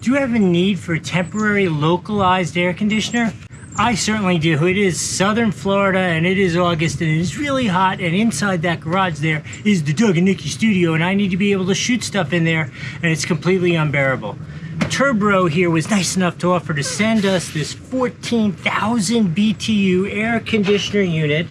Do you have a need for a temporary localized air conditioner? I certainly do. It is southern Florida and it is August and it is really hot, and inside that garage there is the Doug and Nikki studio, and I need to be able to shoot stuff in there and it's completely unbearable. TURBRO here was nice enough to offer to send us this 14,000 BTU air conditioner unit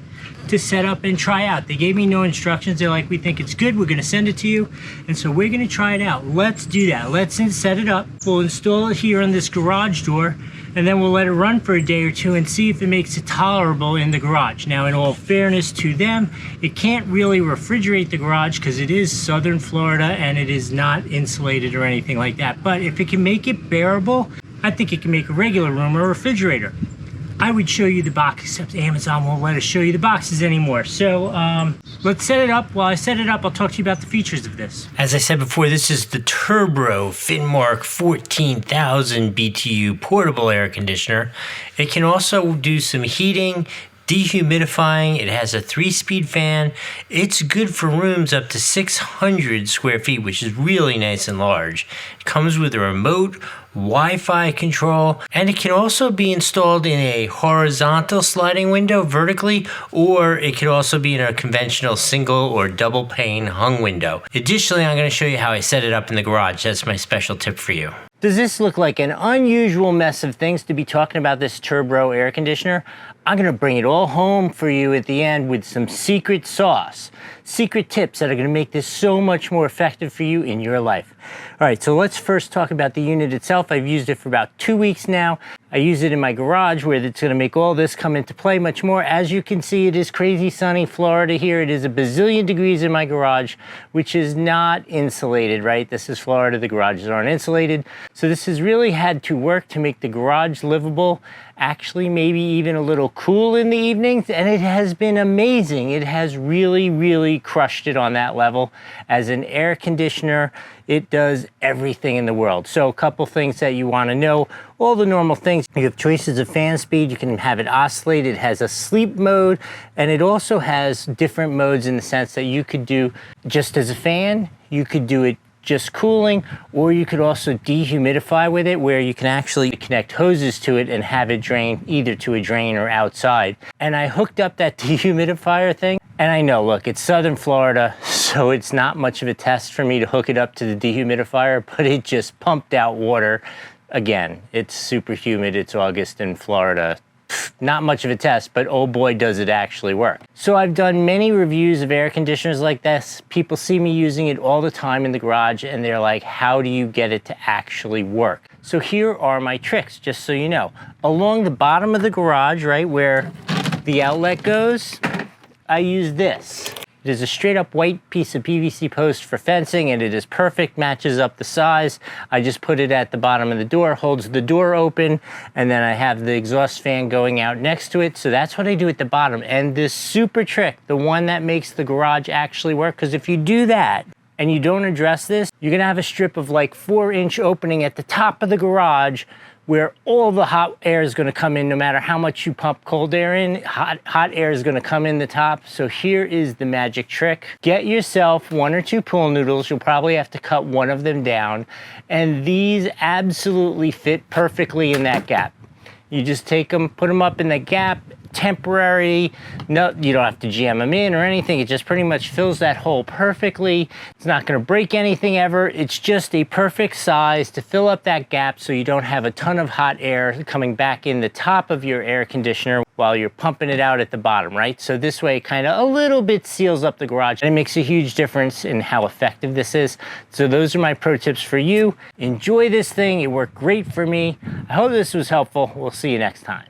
to set up and try out. They gave me no instructions. They're like, we think it's good, we're gonna send it to you. And so we're gonna try it out. Let's do that. Let's set it up. We'll install it here on this garage door, and then we'll let it run for a day or two and see if it makes it tolerable in the garage. Now, in all fairness to them, it can't really refrigerate the garage because it is southern Florida and it is not insulated or anything like that. But if it can make it bearable, I think it can make a regular room a refrigerator. I would show you the box, except Amazon won't let us show you the boxes anymore. So let's set it up. While I set it up, I'll talk to you about the features of this. As I said before, this is the TURBRO Finnmark 14,000 BTU Portable Air Conditioner. It can also do some heating, dehumidifying. It has a 3-speed fan. It's good for rooms up to 600 square feet, which is really nice and large. It comes with a remote, Wi-Fi control, and it can also be installed in a horizontal sliding window vertically, or it could also be in a conventional single or double pane hung window. Additionally, I'm going to show you how I set it up in the garage. That's my special tip for you. Does this look like an unusual mess of things to be talking about this TURBRO air conditioner? I'm gonna bring it all home for you at the end with some secret sauce, secret tips that are gonna make this so much more effective for you in your life. All right, so let's first talk about the unit itself. I've used it for about 2 weeks now. I use it in my garage where it's gonna make all this come into play much more. As you can see, it is crazy sunny Florida here. It is a bazillion degrees in my garage, which is not insulated, right? This is Florida, the garages aren't insulated. So this has really had to work to make the garage livable, actually maybe even a little cool in the evenings, and it has been amazing. It has really, really crushed it on that level. As an air conditioner, it does everything in the world. So a couple things that you want to know, all the normal things. You have choices of fan speed, you can have it oscillate, it has a sleep mode, and it also has different modes in the sense that you could do just as a fan, you could do it just cooling, or you could also dehumidify with it, where you can actually connect hoses to it and have it drain either to a drain or outside. And I hooked up that dehumidifier thing, and I know, look, it's southern Florida, so it's not much of a test for me to hook it up to the dehumidifier, but it just pumped out water. Again, it's super humid, it's August in Florida. Not much of a test, but oh boy, does it actually work. So I've done many reviews of air conditioners like this. People see me using it all the time in the garage and they're like, how do you get it to actually work? So here are my tricks, just so you know. Along the bottom of the garage, right where the outlet goes, I use this. It is a straight up white piece of PVC post for fencing, and it is perfect, matches up the size. I just put it at the bottom of the door, holds the door open, and then I have the exhaust fan going out next to it. So that's what I do at the bottom. And this super trick, the one that makes the garage actually work, because if you do that and you don't address this, you're gonna have a strip of like 4-inch opening at the top of the garage where all the hot air is going to come in. No matter how much you pump cold air in, hot air is going to come in the top. So here is the magic trick. Get yourself 1 or 2 pool noodles. You'll probably have to cut one of them down, and these absolutely fit perfectly in that gap. You just take them, put them up in the gap, temporary. No, you don't have to jam them in or anything. It just pretty much fills that hole perfectly. It's not going to break anything ever. It's just a perfect size to fill up that gap so you don't have a ton of hot air coming back in the top of your air conditioner while you're pumping it out at the bottom, right? So this way it kind of a little bit seals up the garage, and it makes a huge difference in how effective this is. So those are my pro tips for you. Enjoy this thing. It worked great for me. I hope this was helpful. We'll see you next time.